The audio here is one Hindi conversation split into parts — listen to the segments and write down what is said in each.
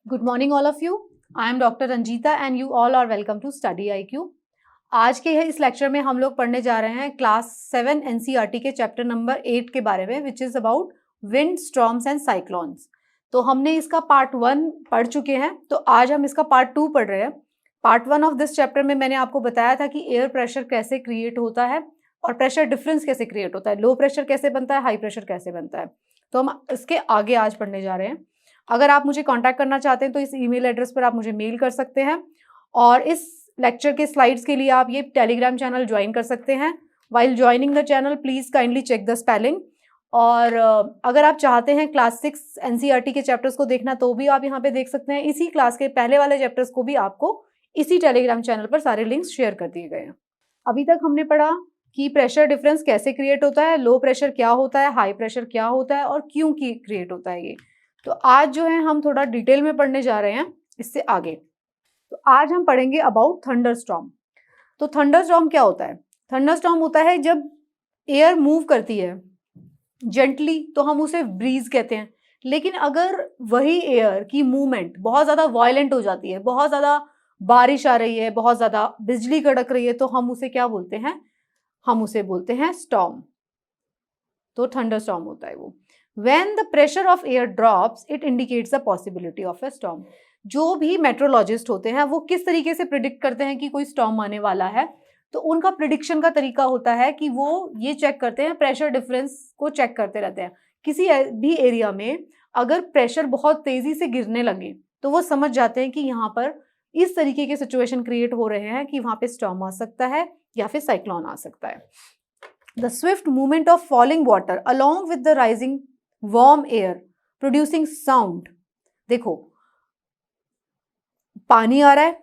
Good morning all of you. I am Dr. Ranjita and you all are welcome to Study IQ. आज के इस लेक्चर में हम लोग पढ़ने जा रहे हैं क्लास 7 NCERT के चैप्टर नंबर 8 के बारे में which is about wind storms and cyclones. तो हमने इसका पार्ट 1 पढ़ चुके हैं, तो आज हम इसका पार्ट 2 पढ़ रहे हैं। पार्ट 1 ऑफ दिस चैप्टर में मैंने आपको बताया था कि एयर प्रेशर कैसे क्रिएट होता है और प्रेशर डिफरेंस कैसे क्रिएट होता है, लो प्रेशर कैसे बनता है, हाई प्रेशर कैसे बनता है। तो हम इसके आगे आज पढ़ने जा रहे हैं। अगर आप मुझे कांटेक्ट करना चाहते हैं तो इस ईमेल एड्रेस पर आप मुझे मेल कर सकते हैं और इस लेक्चर के स्लाइड्स के लिए आप ये टेलीग्राम चैनल ज्वाइन कर सकते हैं। While joining the channel please kindly check the spelling. और अगर आप चाहते हैं क्लास 6 NCERT के चैप्टर्स को देखना तो भी आप यहाँ पे देख सकते हैं। इसी क्लास के पहले वाले चैप्टर्स को भी आपको इसी टेलीग्राम चैनल पर सारे लिंक्स शेयर कर दिए गए हैं। अभी तक हमने पढ़ा कि प्रेशर डिफरेंस कैसे क्रिएट होता है, लो प्रेशर क्या होता है, हाई प्रेशर क्या होता है और क्यों की क्रिएट होता है ये। तो आज जो है हम थोड़ा डिटेल में पढ़ने जा रहे हैं इससे आगे। तो आज हम पढ़ेंगे अबाउट थंडरस्टॉर्म। तो थंडरस्टॉर्म क्या होता है? थंडरस्टॉर्म होता है जब एयर मूव करती है जेंटली तो हम उसे ब्रीज कहते हैं, लेकिन अगर वही एयर की मूवमेंट बहुत ज़्यादा वायलेंट हो जाती है, बहुत ज़्यादा बारिश आ रही है, बहुत ज़्यादा बिजली कड़क रही है, तो हम उसे क्या बोलते हैं? हम उसे बोलते हैं स्टॉर्म। तो थंडरस्टॉर्म होता है वो। When the pressure of air drops, it indicates the possibility of a storm. जो भी मेट्रोलॉजिस्ट होते हैं वो किस तरीके से प्रिडिक्ट करते हैं कि कोई स्टॉर्म आने वाला है, तो उनका प्रिडिक्शन का तरीका होता है कि वो ये चेक करते हैं, प्रेशर डिफरेंस को चेक करते रहते हैं। किसी भी एरिया में अगर प्रेशर बहुत तेजी से गिरने लगे तो वो समझ जाते हैं कि यहाँ पर इस तरीके के सिचुएशन क्रिएट हो रहे हैं कि वहाँ पे स्टॉर्म आ सकता है या फिर साइक्लोन आ सकता है। The swift movement of falling water along with the rising warm air producing sound। देखो, पानी आ रहा है,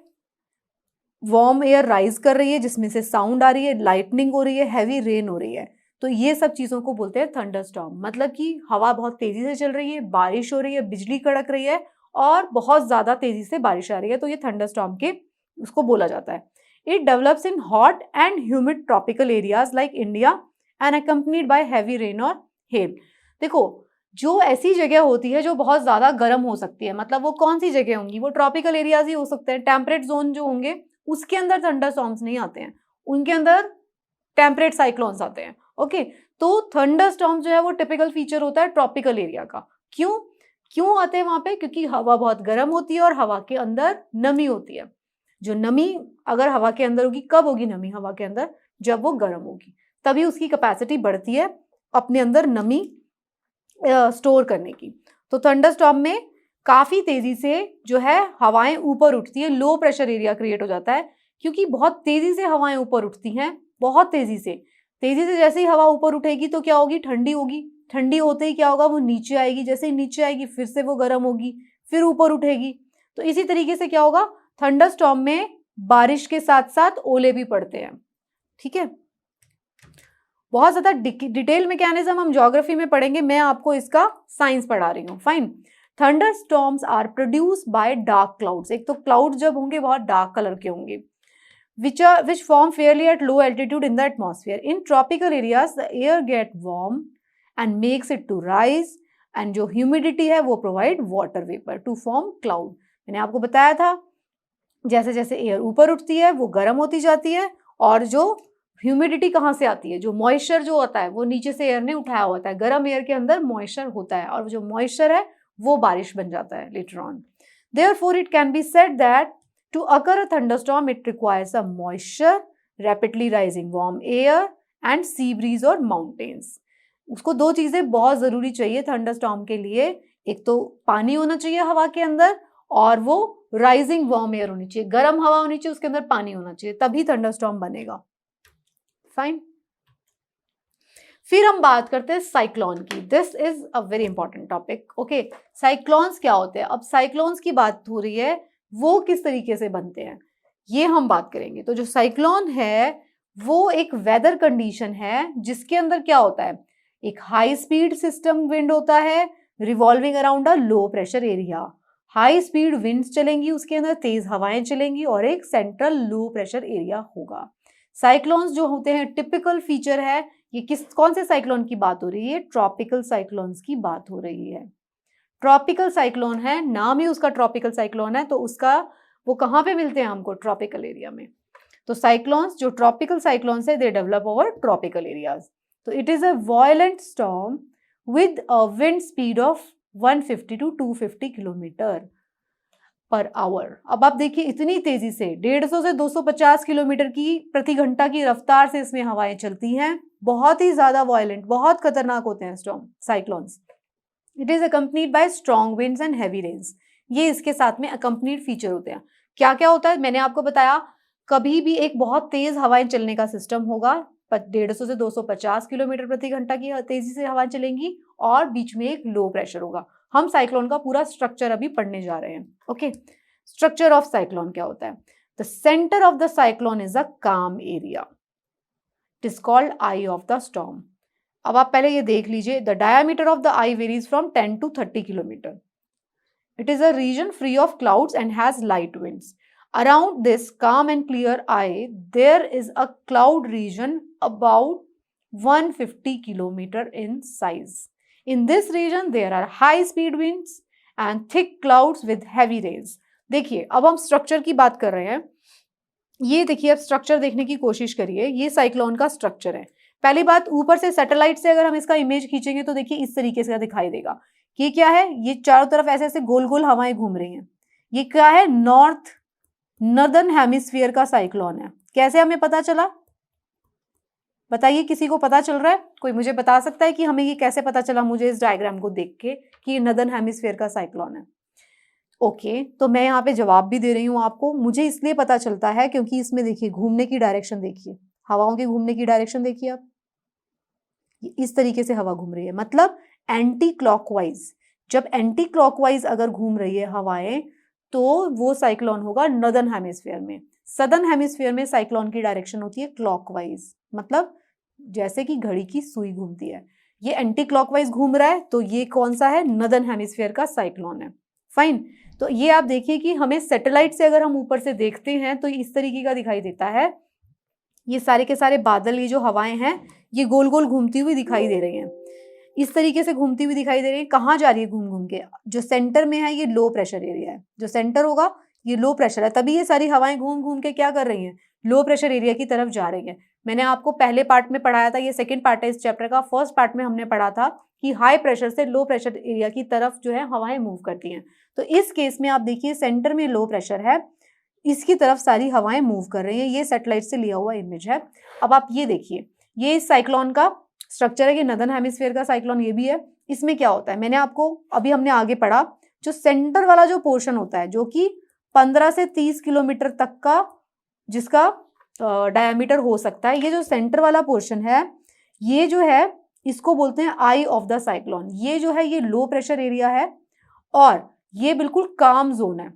वार्म एयर राइज कर रही है जिसमें से साउंड आ रही है, लाइटनिंग हो रही है, हैवी रेन हो रही है, तो ये सब चीजों को बोलते हैं थंडरस्टॉर्म। मतलब कि हवा बहुत तेजी से चल रही है, बारिश हो रही है, बिजली कड़क रही है और बहुत ज्यादा तेजी से बारिश आ रही है, तो ये थंडरस्टॉर्म के उसको बोला जाता है। It develops in hot and humid tropical areas like India and accompanied by heavy rain और हेल। देखो, जो ऐसी जगह होती है जो बहुत ज्यादा गर्म हो सकती है, मतलब वो कौन सी जगह होंगी? वो ट्रॉपिकल एरियाज ही हो सकते हैं। टेम्परेट जोन जो होंगे उसके अंदर थंडरस्टॉर्म्स नहीं आते हैं, उनके अंदर टेम्परेट साइक्लोन्स आते हैं। ओके, तो थंडरस्टॉर्म जो है वो टिपिकल फीचर होता है ट्रॉपिकल एरिया का। क्यों आते हैं वहां पे? क्योंकि हवा बहुत गर्म होती है और हवा के अंदर नमी होती है। जो नमी अगर हवा के अंदर होगी, कब होगी नमी हवा के अंदर? जब वो गर्म होगी, तभी उसकी कैपेसिटी बढ़ती है अपने अंदर नमी स्टोर करने की। तो थंडरस्टॉर्म में काफी तेजी से जो है हवाएं ऊपर उठती है, लो प्रेशर एरिया क्रिएट हो जाता है, क्योंकि बहुत तेजी से हवाएं ऊपर उठती हैं, बहुत तेजी से जैसे ही हवा ऊपर उठेगी तो क्या होगी? ठंडी होगी। ठंडी होते ही क्या होगा? वो नीचे आएगी, जैसे ही नीचे आएगी फिर से वो गर्म होगी, फिर ऊपर उठेगी। तो इसी तरीके से क्या होगा? थंडरस्टॉर्म में बारिश के साथ साथ ओले भी पड़ते हैं। ठीक है, बहुत ज्यादा डिटेल मैकेनिज्म हम ज्योग्राफी में पढ़ेंगे, मैं आपको इसका साइंस पढ़ा रही हूँ। Fine. Thunderstorms are produced by dark clouds. एक तो क्लाउड जब होंगे बहुत डार्क कलर के होंगे, which form fairly at low altitude in the atmosphere. In tropical areas the air get warm and makes it to rise, and जो humidity है वो provide water vapor to form cloud। मैंने आपको बताया था जैसे जैसे एयर ऊपर उठती है वो गर्म होती जाती है, और जो ह्यूमिडिटी कहाँ से आती है? जो मॉइस्चर जो होता है वो नीचे से एयर ने उठाया होता है। गर्म एयर के अंदर मॉइस्चर होता है और जो मॉइस्चर है वो बारिश बन जाता है later on. Therefore it can be said that to occur a thunderstorm it requires a moisture, rapidly rising warm air and sea breeze or mountains। उसको दो चीजें बहुत जरूरी चाहिए थंडरस्टॉर्म के लिए। एक तो पानी होना चाहिए हवा के अंदर, और वो राइजिंग वार्म एयर होनी चाहिए, गर्म हवा होनी चाहिए, उसके अंदर पानी होना चाहिए, तभी थंडरस्टॉर्म बनेगा। फाइन। फिर हम बात करते हैं साइक्लोन की। This is a very important topic. Okay, cyclones क्या होते हैं? अब साइक्लोन्स की बात हो रही है, वो किस तरीके से बनते हैं ये हम बात करेंगे। तो जो साइक्लोन है वो एक वेदर कंडीशन है जिसके अंदर क्या होता है? एक हाई स्पीड सिस्टम विंड होता है revolving around a low pressure area. High speed winds चलेंगी, उसके अंदर तेज हवाएं चलेंगी और एक सेंट्रल लो प्रेशर एरिया होगा। साइक्लोन्स जो होते हैं टिपिकल फीचर है, ये कौन से साइक्लोन की बात हो रही है? ट्रॉपिकल साइक्लोन्स की बात हो रही है। ट्रॉपिकल साइक्लोन है, नाम ही उसका ट्रॉपिकल साइक्लोन है, तो उसका वो कहाँ पे मिलते हैं हमको? ट्रॉपिकल एरिया में। तो साइक्लोन्स जो ट्रॉपिकल साइक्लोन्स है they develop over tropical areas. तो it is a violent storm with a wind speed of 150 to 250 kilometre per hour. अब आप देखिए इतनी तेजी से 150 से 250 किलोमीटर की प्रति घंटा की रफ्तार से इसमें हवाएं चलती हैं। बहुत ही ज्यादा वायलेंट, बहुत खतरनाक होते हैं storm cyclones. It is accompanied by strong winds and heavy rains. ये इसके साथ में अकम्पनीड फीचर होते हैं। क्या क्या होता है मैंने आपको बताया, कभी भी एक बहुत तेज हवाएं चलने का सिस्टम होगा, 150 से 250 किलोमीटर प्रति घंटा की तेजी से हवाएं चलेंगी, और बीच में एक लो प्रेशर होगा। हम साइक्लोन का पूरा स्ट्रक्चर अभी पढ़ने जा रहे हैं। ओके, स्ट्रक्चर ऑफ साइक्लोन क्या होता है? The centre of the cyclone is a calm area, it is called eye of the storm. अब आप पहले ये देख लीजिए, the diameter of the eye varies from 10 to 30 kilometre. It is a region free of clouds and has light winds. Around this calm and clear eye, there is a cloud region about 150 kilometer in size. In this region, there are high speed winds and thick clouds with heavy rains. देखिए अब हम स्ट्रक्चर की बात कर रहे हैं। ये देखिए, अब स्ट्रक्चर देखने की कोशिश करिए। ये साइक्लोन का स्ट्रक्चर है। पहली बात, ऊपर से सैटेलाइट से अगर हम इसका इमेज खींचेंगे तो देखिए इस तरीके से दिखाई देगा। ये क्या है? ये चारों तरफ ऐसे ऐसे गोल गोल हवाएं घूम रही हैं। ये क्या है? नॉर्दर्न हेमिस्फीयर का साइक्लोन है। कैसे हमें पता चला? बताइए, किसी को पता चल रहा है? कोई मुझे बता सकता है कि हमें ये कैसे पता चला मुझे इस डायग्राम को देख के कि ये नॉर्दर्न हेमिस्फीयर का साइक्लोन है? ओके, तो मैं यहाँ पे जवाब भी दे रही हूँ आपको। मुझे इसलिए पता चलता है क्योंकि इसमें देखिए घूमने की डायरेक्शन देखिए, हवाओं के घूमने की डायरेक्शन देखिए आप, इस तरीके से हवा घूम रही है, मतलब एंटी क्लॉकवाइज। जब एंटी क्लॉकवाइज अगर घूम रही है हवाएं तो वो साइक्लोन होगा नॉर्दर्न हेमिस्फीयर में। सदर्न हेमिस्फीयर में साइक्लोन की डायरेक्शन होती है क्लॉकवाइज, मतलब जैसे कि घड़ी की सुई घूमती है। ये एंटी क्लॉकवाइज घूम रहा है, तो ये कौन सा है? नॉर्दर्न हेमिस्फीयर का साइक्लोन है। फाइन। तो ये आप देखिए कि हमें सैटेलाइट से अगर हम ऊपर से देखते हैं तो इस तरीके का दिखाई देता है। ये सारे के सारे बादल, ये जो हवाएं हैं, ये गोल गोल घूमती हुई दिखाई दे रही हैं, इस तरीके से घूमती हुई दिखाई दे रही है। कहाँ जा रही है घूम घूम के? जो सेंटर में है ये लो प्रेशर एरिया है, जो सेंटर होगा ये लो प्रेशर है, तभी ये सारी हवाएं घूम घूम के क्या कर रही हैं? लो प्रेशर एरिया की तरफ जा रही है। मैंने आपको पहले पार्ट में पढ़ाया था, ये सेकंड पार्ट है इस चैप्टर का। फर्स्ट पार्ट में हमने पढ़ा था कि हाई प्रेशर से लो प्रेशर एरिया की तरफ जो है हवाएं मूव करती हैं। तो इस केस में आप देखिए सेंटर में लो प्रेशर है, इसकी तरफ सारी हवाएं मूव कर रही हैं। ये सैटेलाइट से लिया हुआ इमेज है। अब आप ये देखिए, ये इस साइक्लोन का स्ट्रक्चर है कि नॉर्दर्न हेमिस्फीयर का साइक्लोन ये भी है। इसमें क्या होता है, मैंने आपको अभी हमने आगे पढ़ा, जो सेंटर वाला जो पोर्शन होता है जो कि 15 से 30 किलोमीटर तक का जिसका डायमीटर हो सकता है, ये जो सेंटर वाला पोर्शन है ये जो है इसको बोलते हैं आई ऑफ द साइक्लोन। ये जो है ये लो प्रेशर एरिया है और ये बिल्कुल काम जोन है।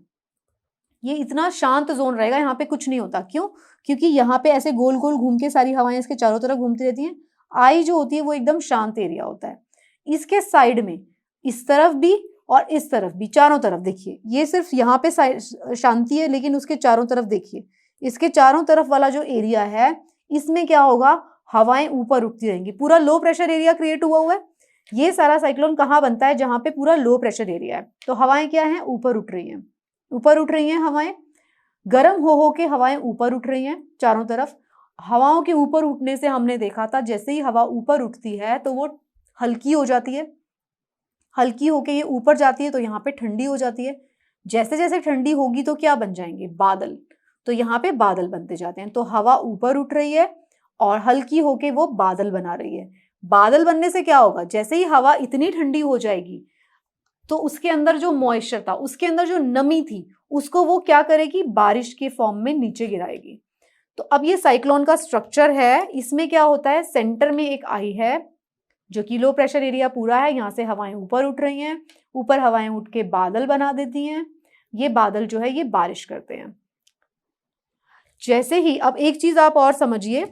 ये इतना शांत जोन रहेगा, यहाँ पे कुछ नहीं होता। क्यों? क्योंकि यहाँ पे ऐसे गोल गोल घूम के सारी हवाएं इसके चारों तरफ घूमती रहती हैं। आई जो होती है वो एकदम शांत एरिया होता है। इसके साइड में इस तरफ भी और इस तरफ भी, चारों तरफ देखिए, ये सिर्फ यहाँ पे शांति है, लेकिन उसके चारों तरफ देखिए, इसके चारों तरफ वाला जो एरिया है इसमें क्या होगा? हवाएं ऊपर उठती रहेंगी। पूरा लो प्रेशर एरिया क्रिएट हुआ है। ये सारा साइक्लोन कहाँ बनता है? जहाँ पे पूरा लो प्रेशर एरिया है। तो हवाएं क्या है? ऊपर उठ रही हैं, ऊपर उठ रही हैं हवाएं, गर्म हो के हवाएं ऊपर उठ रही हैं चारों तरफ। हवाओं के ऊपर उठने से हमने देखा था जैसे ही हवा ऊपर उठती है तो वो हल्की हो जाती है, हल्की होके ये ऊपर जाती है तो यहाँ पे ठंडी हो जाती है। जैसे जैसे ठंडी होगी तो क्या बन जाएंगे? बादल। तो यहाँ पे बादल बनते जाते हैं। तो हवा ऊपर उठ रही है और हल्की होके वो बादल बना रही है। बादल बनने से क्या होगा? जैसे ही हवा इतनी ठंडी हो जाएगी तो उसके अंदर जो मॉइस्चर था, उसके अंदर जो नमी थी, उसको वो क्या करेगी? बारिश के फॉर्म में नीचे गिराएगी। तो अब ये साइक्लोन का स्ट्रक्चर है। इसमें क्या होता है? सेंटर में एक आई है जो कि लो प्रेशर एरिया पूरा है, यहाँ से हवाएं ऊपर उठ रही हैं, ऊपर हवाएं उठ के बादल बना देती हैं। ये बादल जो है ये बारिश करते हैं। जैसे ही, अब एक चीज आप और समझिए,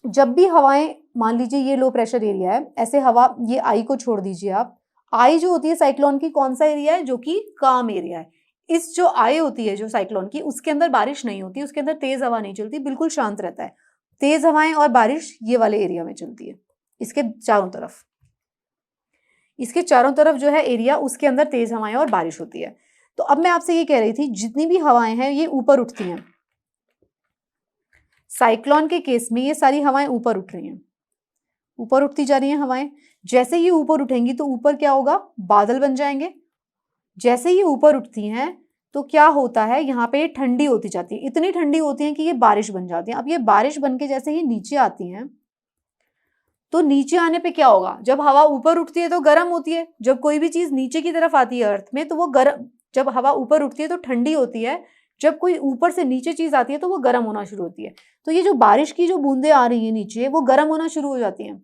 जब भी हवाएं, मान लीजिए ये लो प्रेशर एरिया है, ऐसे हवा, ये आई को छोड़ दीजिए आप, आई जो होती है साइक्लोन की कौन सा एरिया है? जो कि काम एरिया है। इस जो आई होती है जो साइक्लोन की, उसके अंदर बारिश नहीं होती, उसके अंदर तेज हवा नहीं चलती, बिल्कुल शांत रहता है। तेज हवाएं और बारिश ये वाले एरिया में चलती है, इसके चारों तरफ। इसके चारों तरफ जो है एरिया, उसके अंदर तेज हवाएं और बारिश होती है। तो अब मैं आपसे ये कह रही थी, जितनी भी हवाएं हैं ये ऊपर उठती हैं। साइक्लोन के केस में ये सारी हवाएं ऊपर उठ रही हैं, ऊपर उठती जा रही हैं हवाएं। जैसे ही ऊपर उठेंगी तो ऊपर क्या होगा, बादल बन जाएंगे। जैसे ही ऊपर उठती हैं तो क्या होता है, यहाँ पे ठंडी होती जाती है, इतनी ठंडी होती है कि ये बारिश बन जाती है। अब ये बारिश बन के जैसे ही नीचे आती हैं तो नीचे आने पे क्या होगा, जब हवा ऊपर उठती है तो गर्म होती है। जब कोई भी चीज नीचे की तरफ आती है अर्थ में तो वो गर्म, जब हवा ऊपर उठती है तो ठंडी होती है, जब कोई ऊपर से नीचे चीज आती है तो वो गर्म होना शुरू होती है। तो ये जो बारिश की जो बूंदें आ रही है नीचे, वो गर्म होना शुरू हो जाती हैं।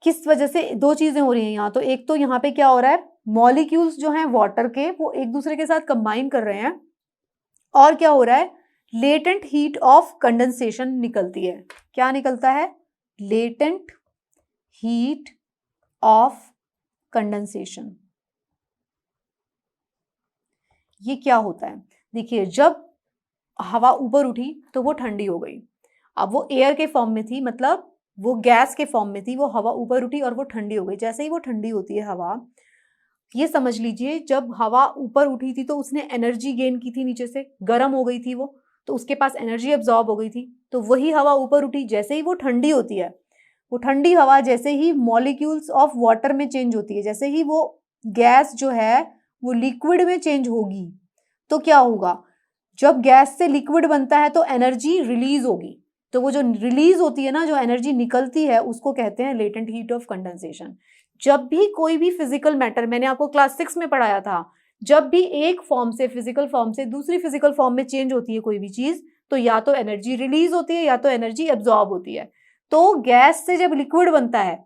किस वजह से, दो चीजें हो रही हैं यहाँ। तो एक तो यहाँ पे क्या हो रहा है, मॉलिक्यूल्स जो हैं वाटर के वो एक दूसरे के साथ कंबाइन कर रहे हैं, और क्या हो रहा है, लेटेंट हीट ऑफ कंडेंसेशन निकलती है। क्या निकलता है, लेटेंट हीट ऑफ कंडेंसेशन। ये क्या होता है, देखिए जब हवा ऊपर उठी तो वो ठंडी हो गई। अब वो एयर के फॉर्म में थी, मतलब वो गैस के फॉर्म में थी, वो हवा ऊपर उठी और वो ठंडी हो गई। जैसे ही वो ठंडी होती है हवा, ये समझ लीजिए जब हवा ऊपर उठी थी तो उसने एनर्जी गेन की थी, नीचे से गर्म हो गई थी वो, तो उसके पास एनर्जी एब्जॉर्ब हो गई थी। तो वही हवा ऊपर उठी, जैसे ही वो ठंडी होती है, वो ठंडी हवा जैसे ही मॉलिक्यूल्स ऑफ वाटर में चेंज होती है, जैसे ही वो गैस जो है वो लिक्विड में चेंज होगी, तो क्या होगा, जब गैस से लिक्विड बनता है तो एनर्जी रिलीज होगी। तो वो जो रिलीज होती है ना, जो एनर्जी निकलती है, उसको कहते हैं लेटेंट हीट ऑफ कंडेंसेशन। जब भी कोई भी फिजिकल मैटर, मैंने आपको क्लास 6 में पढ़ाया था, जब भी एक फॉर्म से, फिजिकल फॉर्म से दूसरी फिजिकल फॉर्म में चेंज होती है कोई भी चीज, तो या तो एनर्जी रिलीज होती है या तो एनर्जी एब्जॉर्ब होती है। तो गैस से जब लिक्विड बनता है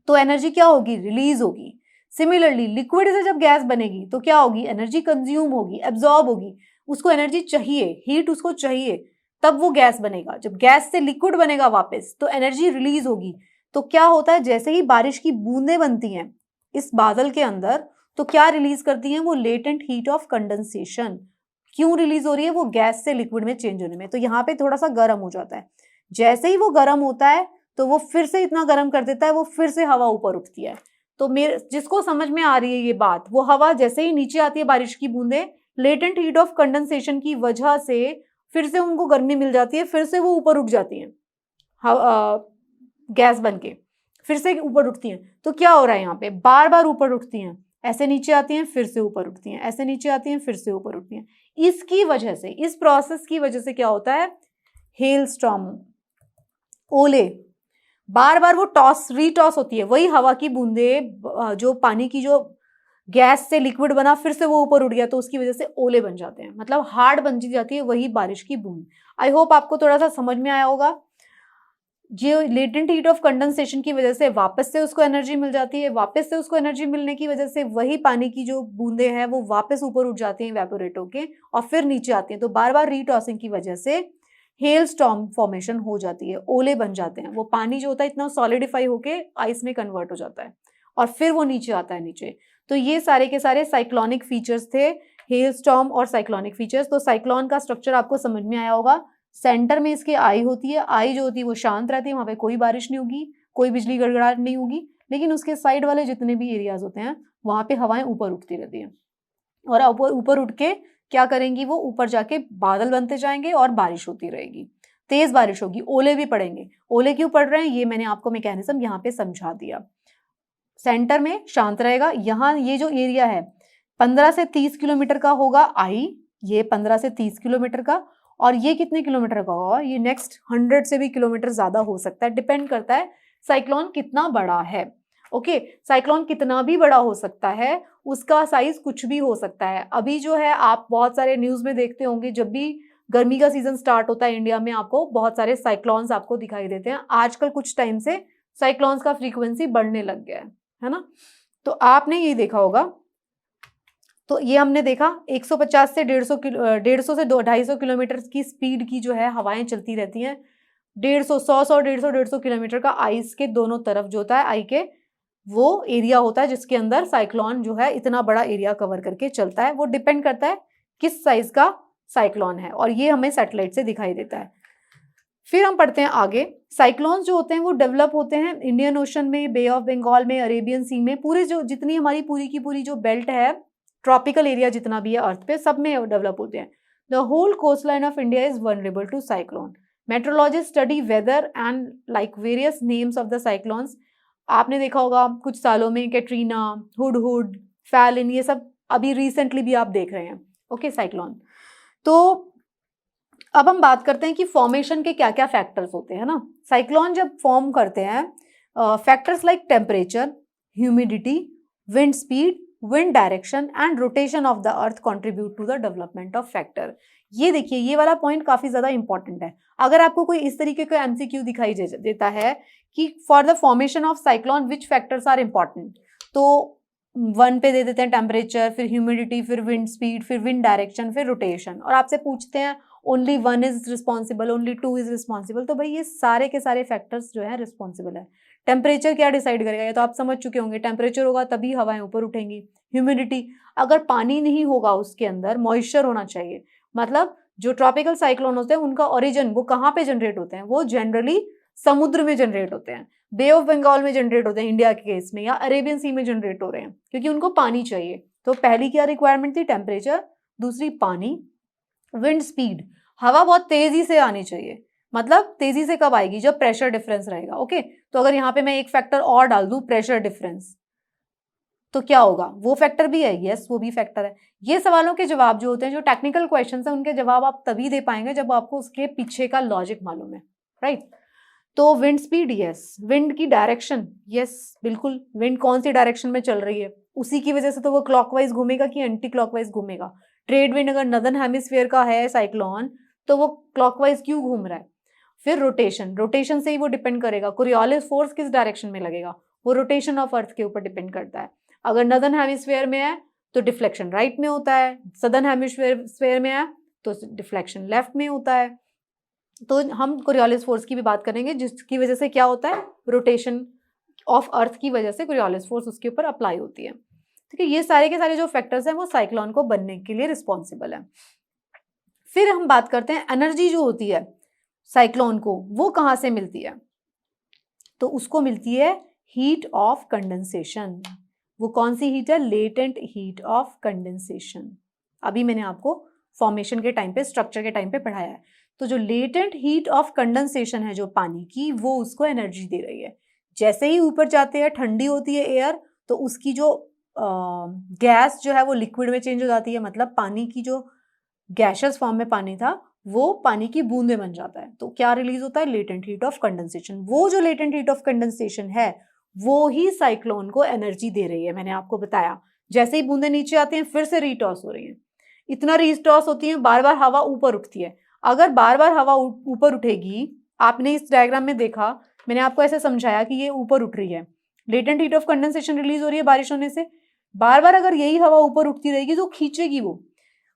तो एनर्जी क्या होगी, रिलीज होगी। सिमिलरली लिक्विड से जब गैस बनेगी तो क्या होगी, एनर्जी कंज्यूम होगी, एब्जॉर्ब होगी। उसको एनर्जी चाहिए, हीट उसको चाहिए, तब वो गैस बनेगा। जब गैस से लिक्विड बनेगा वापस तो एनर्जी रिलीज होगी। तो क्या होता है, जैसे ही बारिश की बूंदें बनती हैं इस बादल के अंदर, तो क्या रिलीज करती हैं वो, लेटेंट हीट ऑफ कंडेंसेशन। क्यों रिलीज हो रही है, वो गैस से लिक्विड में चेंज होने में। तो यहाँ पे थोड़ा सा गर्म हो जाता है। जैसे ही वो गर्म होता है तो वो फिर से इतना गर्म कर देता है, वो फिर से हवा ऊपर उठती है। तो मेरे जिसको समझ में आ रही है ये बात, वो हवा जैसे ही नीचे आती है बारिश की बूंदें, लेटेंट हीट ऑफ कंडेंसेशन की वजह से फिर से उनको गर्मी मिल जाती है, फिर से वो ऊपर उठ जाती हैं, गैस बन के फिर से ऊपर उठती हैं। तो क्या हो रहा है, यहाँ पे बार बार ऊपर उठती हैं, ऐसे नीचे आती हैं फिर से ऊपर उठती हैं, ऐसे नीचे आती हैं फिर से ऊपर उठती हैं। इसकी वजह से, इस प्रोसेस की वजह से क्या होता है, हेल स्टॉर्म, ओले, बार बार वो टॉस रीटॉस होती है। वही हवा की बूंदे, जो पानी की जो गैस से लिक्विड बना फिर से वो ऊपर उठ गया, तो उसकी वजह से ओले बन जाते हैं, मतलब हार्ड बन जाती है वही बारिश की बूंद। आई होप आपको थोड़ा सा समझ में आया होगा। जो लेटेंट हीट ऑफ कंडेंसेशन की वजह से वापस से उसको एनर्जी मिल जाती है, वापस से उसको एनर्जी मिलने की वजह से वही पानी की जो बूंदे हैं वो वापस ऊपर उठ जाती हैं इवेपोरेट होके, और फिर नीचे आती हैं। तो बार बार रीटॉसिंग की वजह से हेल स्टॉर्म फॉर्मेशन हो जाती है, ओले बन जाते हैं। वो पानी जो होता है इतना सॉलिडिफाई होके आइस में कन्वर्ट हो जाता है और फिर वो नीचे आता है नीचे। तो ये सारे के सारे साइक्लोनिक फीचर्स थे, हेल स्टॉर्म और साइक्लोनिक फीचर्स। तो साइक्लोन का स्ट्रक्चर आपको समझ में आया होगा। सेंटर में इसके आई होती है, आई जो होती है वो शांत रहती है, वहां पे कोई बारिश नहीं होगी, कोई बिजली गड़गड़ाहट नहीं होगी। लेकिन उसके साइड वाले जितने भी एरियाज होते हैं वहां पे हवाएं ऊपर उठती रहती हैं, और ऊपर उठ के क्या करेंगी, वो ऊपर जाके बादल बनते जाएंगे और बारिश होती रहेगी, तेज बारिश होगी, ओले भी पड़ेंगे। ओले क्यों पड़ रहे हैं ये मैंने आपको मैकेनिज्म यहाँ पे समझा दिया। सेंटर में शांत रहेगा, यहाँ ये जो एरिया है 15 से 30 किलोमीटर का होगा आई, ये 15 से 30 किलोमीटर का, और ये कितने किलोमीटर का होगा, ये नेक्स्ट 100 से भी किलोमीटर ज्यादा हो सकता है, डिपेंड करता है साइक्लोन कितना बड़ा है। ओके, साइक्लोन कितना भी बड़ा हो सकता है, उसका साइज कुछ भी हो सकता है। अभी जो है आप बहुत सारे न्यूज में देखते होंगे, जब भी गर्मी का सीजन स्टार्ट होता है इंडिया में, आपको बहुत सारे साइक्लोन्स आपको दिखाई देते हैं। आजकल कुछ टाइम से साइक्लोन्स का फ्रीक्वेंसी बढ़ने लग गया है ना। तो आपने ये देखा होगा, तो ये हमने देखा 150 से 150 से 250 किलोमीटर की स्पीड की जो है हवाएं चलती रहती हैं। 150 किलोमीटर का आइस के दोनों तरफ जो होता है आई के, वो एरिया होता है जिसके अंदर साइक्लोन जो है इतना बड़ा एरिया कवर करके चलता है। वो डिपेंड करता है किस साइज का साइक्लोन है, और ये हमें सैटेलाइट से दिखाई देता है। फिर हम पढ़ते हैं आगे। साइक्लोन्स जो होते हैं वो डेवलप होते हैं इंडियन ओशन में, बे ऑफ बंगाल में, अरेबियन सी में, पूरे जो जितनी हमारी पूरी की पूरी जो बेल्ट है, ट्रॉपिकल एरिया जितना भी है अर्थ पे, सब में डेवलप होते हैं। The whole coastline of India is vulnerable to cyclone. Meteorologist study weather and like various names of the cyclones. आपने देखा होगा कुछ सालों में कैटरीना, हुडहुड, फैलिन, ये सब अभी रिसेंटली भी आप देख रहे हैं। Okay, cyclone. तो अब हम बात करते हैं कि फॉर्मेशन के क्या क्या फैक्टर्स होते हैं ना। साइक्लोन जब फॉर्म करते हैं, factors like temperature, humidity, wind speed, wind direction and rotation of the earth contribute to the development of factor. ये देखिए, ये वाला पॉइंट काफी ज्यादा इंपॉर्टेंट है। अगर आपको कोई इस तरीके का एमसीक्यू दिखाई देता है कि for the formation of cyclone which factors are important, तो 1 पे दे देते हैं टेम्परेचर, फिर ह्यूमिडिटी, फिर विंड स्पीड, फिर विंड डायरेक्शन, फिर रोटेशन, और आपसे पूछते हैं only 1 is responsible, only 2 is responsible. तो भाई ये सारे के सारे फैक्टर्स जो है रिस्पॉन्सिबल है। टेम्परेचर क्या डिसाइड करेगा, ये तो आप समझ चुके होंगे, टेम्परेचर होगा तभी हवाएं ऊपर उठेंगी। ह्यूमिडिटी, अगर पानी नहीं होगा उसके अंदर, मॉइस्चर होना चाहिए। मतलब जो ट्रॉपिकल साइक्लोन होते हैं उनका ओरिजिन वो कहाँ पे जनरेट होते हैं, वो जनरली समुद्र में जनरेट होते हैं, बे ऑफ बंगाल में जनरेट होते हैं इंडिया के केस में, या अरेबियन सी में जनरेट हो रहे हैं, क्योंकि उनको पानी चाहिए। तो पहली क्या रिक्वायरमेंट थी, टेम्परेचर, दूसरी पानी, विंड स्पीड, हवा बहुत तेजी से आनी चाहिए। मतलब तेजी से कब आएगी, जब प्रेशर डिफरेंस रहेगा। ओके, तो अगर यहाँ पे मैं एक फैक्टर और डाल दूं, प्रेशर डिफरेंस, तो क्या होगा, वो फैक्टर भी है, यस वो भी फैक्टर है। ये सवालों के जवाब जो होते हैं, जो टेक्निकल क्वेश्चंस हैं, उनके जवाब आप तभी दे पाएंगे जब आपको उसके पीछे का लॉजिक मालूम है, राइट। तो विंड स्पीड, यस, विंड की डायरेक्शन, यस बिल्कुल, विंड कौन सी डायरेक्शन में चल रही है, उसी की वजह से तो वो क्लॉकवाइज घूमेगा कि एंटी क्लॉकवाइज घूमेगा। ट्रेड विंड अगर नदर्न हेमिस्फीयर का है साइक्लोन, तो वो क्लॉकवाइज क्यों घूम रहा है। फिर रोटेशन, रोटेशन से ही वो डिपेंड करेगा, कोरियोलिस फोर्स किस डायरेक्शन में लगेगा, वो रोटेशन ऑफ अर्थ के ऊपर डिपेंड करता है। अगर नदर्न हेमिस्फीयर में है तो डिफ्लेक्शन राइट में होता है, सदर्न हेमिस्फीयर में है तो डिफ्लेक्शन लेफ्ट में होता है। तो हम कोरियोलिस फोर्स की भी बात करेंगे, जिसकी वजह से क्या होता है, रोटेशन ऑफ अर्थ की वजह से कोरियोलिस फोर्स उसके ऊपर अप्लाई होती है। ठीक है, ये सारे के सारे जो फैक्टर्स हैं वो साइक्लोन को बनने के लिए रिस्पॉन्सिबल है। फिर हम बात करते हैं एनर्जी जो होती है साइक्लोन को, वो कहाँ से मिलती है, तो उसको मिलती है हीट ऑफ कंडेंसेशन। वो कौन सी हीट है, लेटेंट हीट ऑफ कंडेंसेशन। अभी मैंने आपको फॉर्मेशन के टाइम पे, स्ट्रक्चर के टाइम पे पढ़ाया है। तो जो लेटेंट हीट ऑफ कंडेंसेशन है जो पानी की, वो उसको एनर्जी दे रही है। जैसे ही ऊपर जाते हैं, ठंडी होती है एयर, तो उसकी जो गैस जो है वो लिक्विड में चेंज हो जाती है। मतलब पानी की जो गैशियस फॉर्म में पानी था, वो पानी की बूंदे बन जाता है। तो क्या रिलीज होता है, लेटेंट हीट ऑफ कंडेंसेशन। वो जो लेटेंट हीट ऑफ कंडेंसेशन है, वो ही साइक्लोन को एनर्जी दे रही है। मैंने आपको बताया, जैसे ही बूंदे नीचे आती हैं, फिर से रीटॉस हो रही हैं। इतना रीटॉस होती है, बार बार हवा ऊपर उठती है। अगर बार बार हवा ऊपर उठेगी, आपने इस डायग्राम में देखा, मैंने आपको ऐसे समझाया कि ये ऊपर उठ रही है, latent heat of condensation release हो रही है बारिश होने से। बार बार अगर यही हवा ऊपर उठती रहेगी तो खींचेगी, वो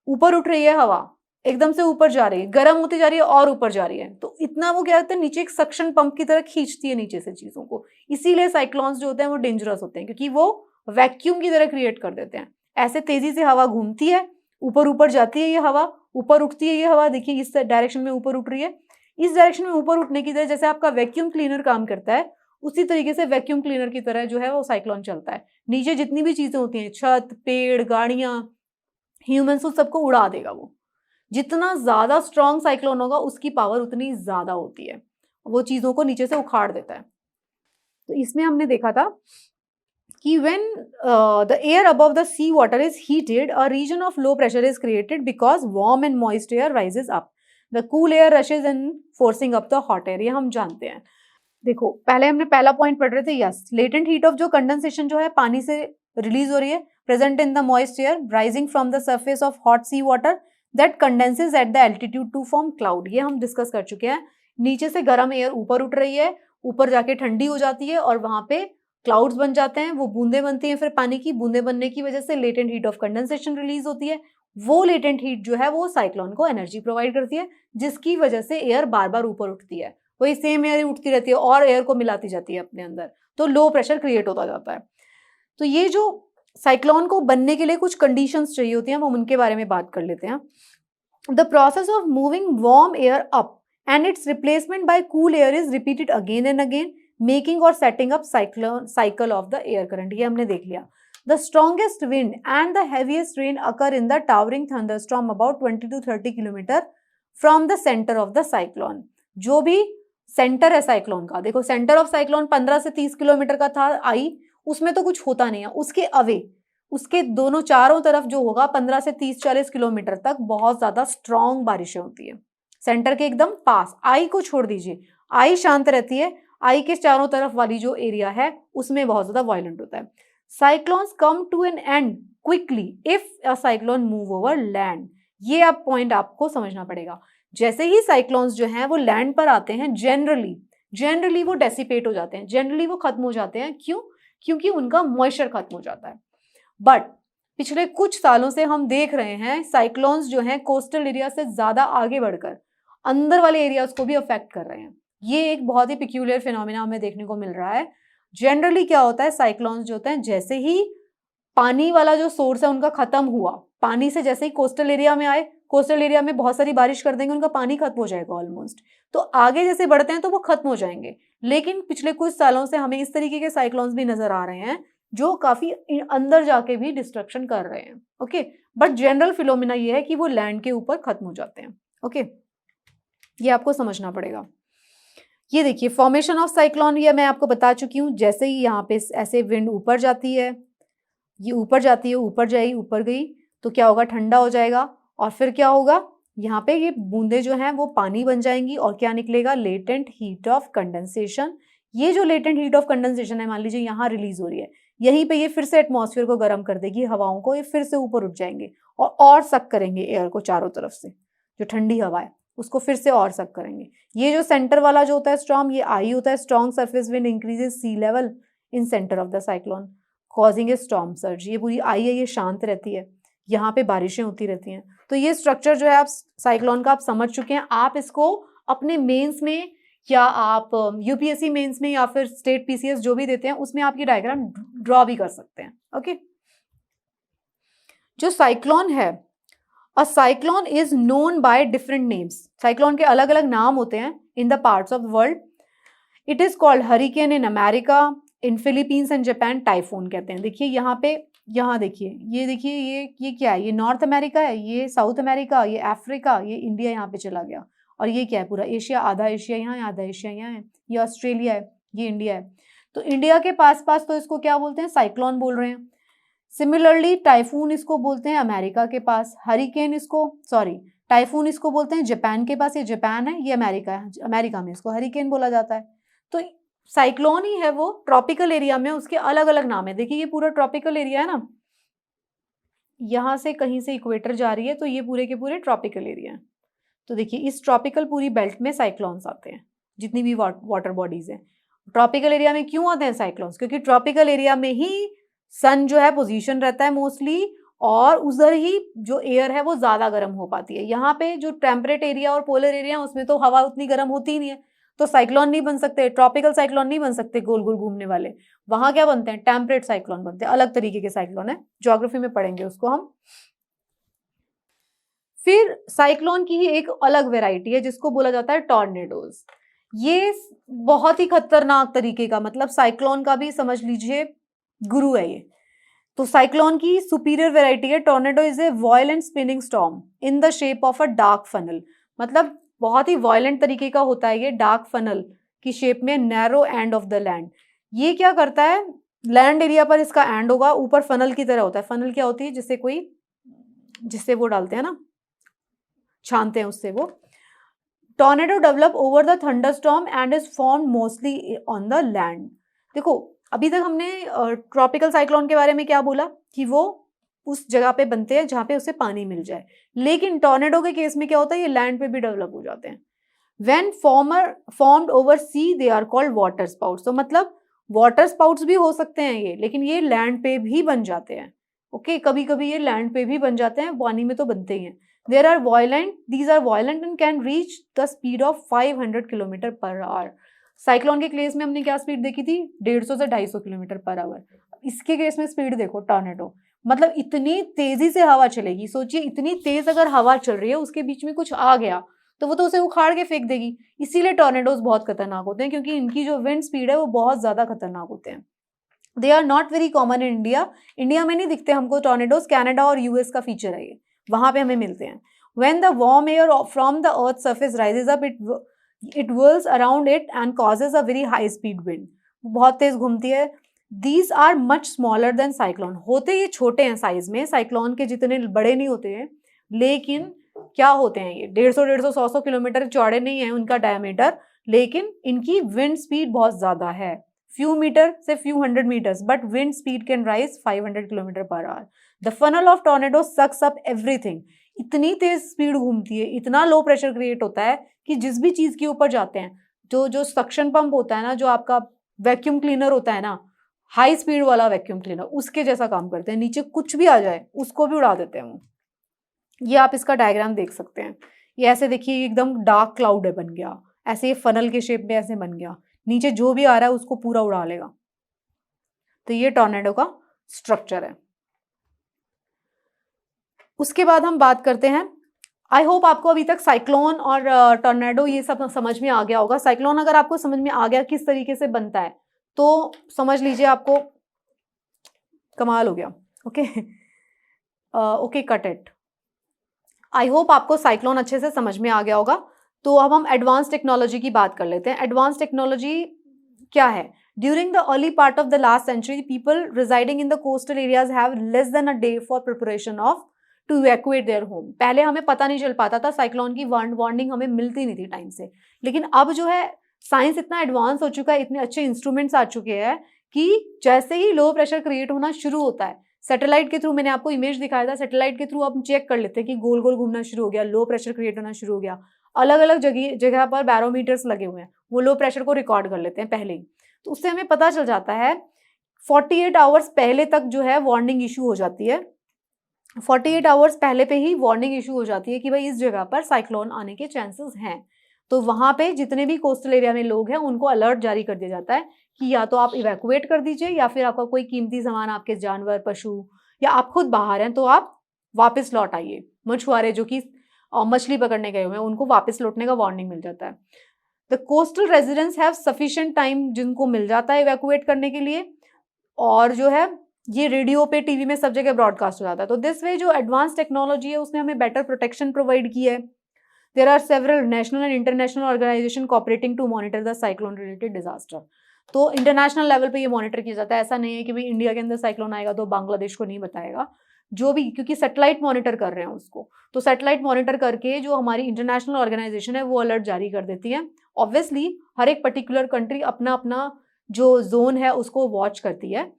ऊपर उठ रही है हवा, एकदम से ऊपर जा रही है, गर्म होती जा रही है और ऊपर जा रही है। तो इतना वो क्या करते हैं, नीचे एक सक्शन पंप की तरह खींचती है नीचे से चीजों को। इसीलिए साइक्लोन्स जो होते हैं वो डेंजरस होते हैं, क्योंकि वो वैक्यूम की तरह क्रिएट कर देते हैं। ऐसे तेजी से हवा घूमती है, ऊपर ऊपर जाती है ये हवा, ऊपर उठती है ये हवा। देखिए इस डायरेक्शन में ऊपर उठ रही है, इस डायरेक्शन में ऊपर उठने की तरह जैसे आपका वैक्यूम क्लीनर काम करता है, उसी तरीके से वैक्यूम क्लीनर की तरह जो है वो साइक्लोन चलता है। नीचे जितनी भी चीजें होती हैं, छत, पेड़, गाड़ियां, ह्यूमंस, उस सबको उड़ा देगा वो। जितना ज्यादा स्ट्रॉन्ग साइक्लोन होगा, उसकी पावर उतनी ज्यादा होती है, वो चीजों को नीचे से उखाड़ देता है। तो इसमें हमने देखा था कि when the air above the sea water is heated, a region of low pressure is created because warm and moist air rises up. The cool air rushes in forcing up the hot air. ये हम जानते हैं। देखो पहले हमने पहला पॉइंट पढ़ रहे थे, यस, लेटेंट हीट ऑफ जो कंडेंसेशन जो है पानी से रिलीज हो रही है, present in the moist air rising from the surface of hot sea water that condenses at the altitude to form cloud. ये हम डिस्कस कर चुके हैं। नीचे से गर्म एयर ऊपर उठ रही है, ऊपर जाके ठंडी हो जाती है और वहां पे क्लाउड्स बन जाते हैं, वो बूंदे बनती हैं। फिर पानी की बूंदे बनने की वजह से latent heat of condensation release होती है। वो लेटेंट हीट जो है वो साइक्लोन को एनर्जी प्रोवाइड करती है, जिसकी वजह से एयर बार बार ऊपर उठती है। वही सेम एयर उठती रहती है और एयर को मिलाती जाती है अपने अंदर, तो लो प्रेशर क्रिएट होता जाता है। तो ये जो साइक्लोन को बनने के लिए कुछ कंडीशंस चाहिए होती हैं, हम उनके बारे में बात कर लेते हैं। The process of moving warm air up and its replacement by cool air is repeated again and again, making or setting up cycle of the air current. ये हमने देख लिया. The strongest wind and the heaviest rain occur in the towering thunderstorm about 20 to 30 kilometre from the center of the cyclone. जो भी सेंटर है साइक्लोन का, देखो सेंटर ऑफ साइक्लोन 15 से 30 किलोमीटर का था आई, उसमें तो कुछ होता नहीं है. उसके अवे, उसके दोनों चारों तरफ जो होगा 15 से 30-40 किलोमीटर तक बहुत ज्यादा स्ट्रॉन्ग बारिशें होती है. सेंटर के एकदम पास, आई को छोड़ दीजिए, आई शांत रहती है, आई के चारों तरफ वाली जो एरिया है उसमें बहुत ज्यादा वायलेंट होता है. Cyclones come to an end quickly if a cyclone move over land. ये अब पॉइंट आपको समझना पड़ेगा. जैसे ही साइक्लोन्स जो हैं वो लैंड पर आते हैं, जनरली वो डेसिपेट हो जाते हैं, जनरली वो खत्म हो जाते हैं. क्यों? क्योंकि उनका मॉइस्चर खत्म हो जाता है. बट पिछले कुछ सालों से हम देख रहे हैं साइक्लोन्स जो हैं कोस्टल एरिया से ज्यादा आगे बढ़कर अंदर वाले एरियाज को भी अफेक्ट कर रहे हैं. ये एक बहुत ही पिक्यूलियर फिनोमिना हमें देखने को मिल रहा है. जनरली क्या होता है, साइक्लोन्स जो होते हैं जैसे ही पानी वाला जो सोर्स है उनका खत्म हुआ, पानी से जैसे ही कोस्टल एरिया में आए, कोस्टल एरिया में बहुत सारी बारिश कर देंगे, उनका पानी खत्म हो जाएगा ऑलमोस्ट, तो आगे जैसे बढ़ते हैं तो वो खत्म हो जाएंगे. लेकिन पिछले कुछ सालों से हमें इस तरीके के साइक्लोन्स भी नजर आ रहे हैं जो काफी अंदर जाके भी डिस्ट्रक्शन कर रहे हैं. ओके, बट जनरल फिनोमिना ये है कि वो लैंड के ऊपर खत्म हो जाते हैं. ओके, ये आपको समझना पड़ेगा. ये देखिए फॉर्मेशन ऑफ साइक्लोन, ये मैं आपको बता चुकी हूँ. जैसे ही यहाँ पे ऐसे विंड ऊपर जाती है, ये ऊपर जाती है, ऊपर जाएगी, ऊपर गई तो क्या होगा, ठंडा हो जाएगा. और फिर क्या होगा, यहाँ पे ये बूंदे जो हैं वो पानी बन जाएंगी और क्या निकलेगा, लेटेंट हीट ऑफ कंडेंसेशन. ये जो लेटेंट हीट ऑफ कंडेंसेशन है, मान लीजिए यहाँ रिलीज हो रही है, यहीं पे ये फिर से एटमॉस्फेयर को गर्म कर देगी, हवाओं को, ये फिर से ऊपर उठ जाएंगे और सक करेंगे एयर को चारों तरफ से. जो ठंडी हवा है उसको फिर से और सक करेंगे. ये जो सेंटर वाला जो होता है स्टॉर्म, ये आई होता है. Strong surface wind increases sea level in centre of the cyclone causing a storm surge. ये पूरी आई है, ये शांत रहती है, यहाँ पे बारिशें होती रहती हैं. तो ये स्ट्रक्चर जो है आप साइक्लोन का आप समझ चुके हैं. आप इसको अपने मेंस में या आप यूपीएससी मेंस में या फिर स्टेट पीसीएस जो भी देते हैं उसमें आपकी डायग्राम ड्रॉ भी कर सकते हैं. ओके, जो साइक्लोन है, a cyclone is known by different names. Cyclone के अलग अलग नाम होते हैं in the parts of the world. It is called hurricane in America, in Philippines and Japan typhoon कहते हैं. देखिए यहाँ पे, यहाँ देखिए, ये देखिए, ये क्या है, ये नॉर्थ अमेरिका है, ये साउथ अमेरिका, ये अफ्रीका, ये इंडिया यहाँ पे चला गया. और ये क्या है, पूरा एशिया, आधा एशिया यहाँ है, आधा एशिया यहाँ है. ये ऑस्ट्रेलिया है, ये इंडिया है. तो इंडिया के पास पास तो इसको क्या बोलते हैं, साइक्लोन बोल रहे हैं. सिमिलरली टाइफून इसको बोलते हैं अमेरिका के पास. हरिकेन इसको, सॉरी, टाइफून इसको बोलते हैं जापान के पास. ये जापान है, ये अमेरिका है, अमेरिका में इसको हरिकेन बोला जाता है. तो साइक्लोन ही है वो, ट्रॉपिकल एरिया में उसके अलग अलग नाम है. देखिए ये पूरा ट्रॉपिकल एरिया है ना, यहाँ से कहीं से इक्वेटर जा रही है तो ये पूरे के पूरे ट्रॉपिकल एरिया है. तो देखिए इस ट्रॉपिकल पूरी बेल्ट में साइक्लोन्स आते हैं, जितनी भी वाटर बॉडीज हैं. ट्रॉपिकल एरिया में क्यों आते हैं साइक्लोन्स, क्योंकि ट्रॉपिकल एरिया में ही सन जो है पोजीशन रहता है मोस्टली, और उधर ही जो एयर है वो ज्यादा गर्म हो पाती है. यहाँ पे जो टेम्परेट एरिया और पोलर एरिया उसमें तो हवा उतनी गर्म होती ही नहीं है, तो साइक्लोन नहीं बन सकते, ट्रॉपिकल साइक्लोन नहीं बन सकते गोल गोल घूमने वाले. वहां क्या बनते हैं, टेम्परेट साइक्लोन बनते हैं, अलग तरीके के साइक्लोन है, ज्योग्राफी में पढ़ेंगे उसको हम. फिर साइक्लोन की ही एक अलग वेराइटी है जिसको बोला जाता है टॉर्नेडोज. ये बहुत ही खतरनाक तरीके का, मतलब साइक्लोन का भी समझ लीजिए गुरु है ये. तो साइक्लोन की सुपीरियर वेराइटी है. Tornado is a violent spinning storm in the shape of a dark funnel. मतलब बहुत ही वायलेंट तरीके का होता है ये, डार्क फनल की शेप में, narrow end of the land. ये क्या करता है, लैंड एरिया पर इसका एंड होगा, ऊपर फनल की तरह होता है. फनल क्या होती है, जिससे वो डालते हैं ना, छानते हैं उससे वो. Tornado develop over the thunderstorm and is form mostly on the land. देखो अभी तक हमने ट्रॉपिकल साइक्लोन के बारे में क्या बोला कि वो उस जगह पे बनते हैं जहां पे उसे पानी मिल जाए, लेकिन टॉर्नेडो के केस में क्या होता है, ये लैंड पे भी डेवलप हो जाते हैं. When formed over sea they are called water spouts. तो मतलब वाटर स्पाउट्स भी हो सकते हैं ये, लेकिन ये लैंड पे भी बन जाते हैं. ओके, कभी कभी ये लैंड पे भी बन जाते हैं, पानी में तो बनते ही हैं. These are violent and can reach the speed of 500 kilometre per our. Cyclone के केस में हमने क्या स्पीड देखी थी, 150 से 250 किलोमीटर पर आवर. इसके केस में स्पीड देखो टॉर्नेडो, मतलब इतनी तेजी से हवा चलेगी. सोचिए इतनी तेज अगर हवा चल रही है, उसके बीच में कुछ आ गया तो वो तो उसे उखाड़ के फेंक देगी। इसीलिए टॉर्नेडोज बहुत खतरनाक होते हैं, क्योंकि इनकी जो विंड स्पीड है वो बहुत ज़्यादा खतरनाक होते हैं। They are not very common in India. India में नहीं दिखते हमको टॉर्नेडोज, कनाडा और यूएस का फीचर है ये, वहाँ पे हमें मिलते हैं। When the warm air from the earth's surface rises up, it whirls around it and causes a very high speed wind. बहुत तेज घूमती है। These are much smaller than cyclone. होते ये छोटे हैं साइज में, साइक्लोन के जितने बड़े नहीं होते हैं, लेकिन क्या होते हैं ये 150 100 किलोमीटर चौड़े नहीं है उनका डायमीटर, लेकिन इनकी विंड स्पीड बहुत ज्यादा है, few मीटर से few hundred meters, but wind speed can rise 500 kilometre per our. The funnel of tornado sucks up everything. इतनी तेज स्पीड घूमती है, इतना लो प्रेशर क्रिएट होता है कि जिस भी चीज के ऊपर जाते हैं, जो सक्शन पंप होता है ना, जो आपका वैक्यूम क्लीनर होता है ना, हाई स्पीड वाला वैक्यूम क्लीनर, उसके जैसा काम करते हैं। नीचे कुछ भी आ जाए उसको भी उड़ा देते हैं वो। ये आप इसका डायग्राम देख सकते हैं। ये ऐसे देखिए एकदम डार्क क्लाउड है बन गया, ऐसे ये फनल के शेप में ऐसे बन गया, नीचे जो भी आ रहा है उसको पूरा उड़ा लेगा। तो ये टॉर्नेडो का स्ट्रक्चर है। उसके बाद हम बात करते हैं, आई होप आपको अभी तक साइक्लोन और टॉर्नेडो ये सब समझ में आ गया होगा। साइक्लोन अगर आपको समझ में आ गया किस तरीके से बनता है तो समझ लीजिए आपको कमाल हो गया। Okay okay, cut it. I hope आपको साइक्लोन अच्छे से समझ में आ गया होगा। तो अब हम एडवांस टेक्नोलॉजी की बात कर लेते हैं। एडवांस टेक्नोलॉजी क्या है? During the early part of the last century, people residing in the coastal areas have less than a day for preparation of to evacuate their home. पहले हमें पता नहीं चल पाता था, साइक्लोन की वार्निंग हमें मिलती नहीं थी टाइम से, लेकिन अब जो है साइंस इतना एडवांस हो चुका है, इतने अच्छे इंस्ट्रूमेंट्स आ चुके हैं कि जैसे ही लो प्रेशर क्रिएट होना शुरू होता है, सैटेलाइट के थ्रू, मैंने आपको इमेज दिखाया था, सैटेलाइट के थ्रू आप चेक कर लेते हैं कि गोल गोल घूमना शुरू हो गया, लो प्रेशर क्रिएट होना शुरू हो गया। अलग अलग जगह पर बैरोमीटर्स लगे हुए हैं, वो लो प्रेशर को रिकॉर्ड कर लेते हैं पहले ही। तो उससे हमें पता चल जाता है 48 आवर्स पहले तक जो है वार्निंग इशू हो जाती है। 48 आवर्स पहले पे ही वार्निंग इशू हो जाती है कि भाई इस जगह पर साइक्लोन आने के चांसेस हैं। तो वहां पे जितने भी कोस्टल एरिया में लोग हैं उनको अलर्ट जारी कर दिया जाता है कि या तो आप इवैक्यूएट कर दीजिए, या फिर आपका कोई कीमती सामान, आपके जानवर, पशु, या आप खुद बाहर हैं तो आप वापस लौट आइए। मछुआरे जो कि मछली पकड़ने गए हुए हैं उनको वापस लौटने का वार्निंग मिल जाता है। The coastal residents have sufficient time, जिनको मिल जाता है इवैक्यूएट करने के लिए, और जो है ये रेडियो पे, टीवी में, सब जगह ब्रॉडकास्ट हो जाता है। तो दिस वे जो एडवांस टेक्नोलॉजी है उसने हमें बेटर प्रोटेक्शन प्रोवाइड की है। There are several national and international organisation cooperating to monitor the cyclone related disaster. तो इंटरनेशनल लेवल पे ये मॉनिटर किया जाता है। ऐसा नहीं है कि भाई इंडिया के अंदर साइक्लोन आएगा तो बांग्लादेश को नहीं बताएगा, जो भी, क्योंकि सैटेलाइट मॉनिटर कर रहे हैं उसको। तो सैटेलाइट मॉनिटर करके जो हमारी इंटरनेशनल ऑर्गेनाइजेशन है वो अलर्ट जारी कर देती है। ऑब्वियसली हर एक पर्टिकुलर कंट्री अपना अपना जो जोन है उसको वॉच करती है।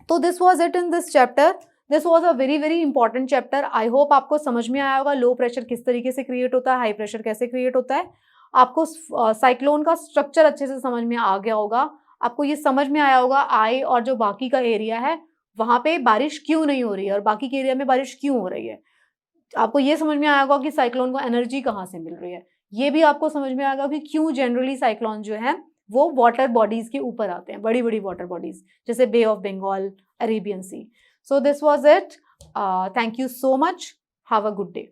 तो this was it in this chapter. This was a very very important chapter. I hope आपको समझ में आया होगा लो प्रेशर किस तरीके से क्रिएट होता है, हाई प्रेशर कैसे क्रिएट होता है। आपको साइक्लोन का स्ट्रक्चर अच्छे से समझ में आ गया होगा। आपको ये समझ में आया होगा आई और जो बाकी का एरिया है वहां पे बारिश क्यों नहीं हो रही है और बाकी के एरिया में बारिश क्यों हो रही है। आपको ये समझ में आया होगा कि साइक्लोन को एनर्जी कहाँ से मिल रही है। ये भी आपको समझ में आएगा कि क्यों जनरली साइक्लोन जो है वो वाटर बॉडीज के ऊपर आते हैं, बड़ी बड़ी वाटर बॉडीज, जैसे Bay of Bengal, Arabian Sea. So this was it. Thank you so much. Have a good day.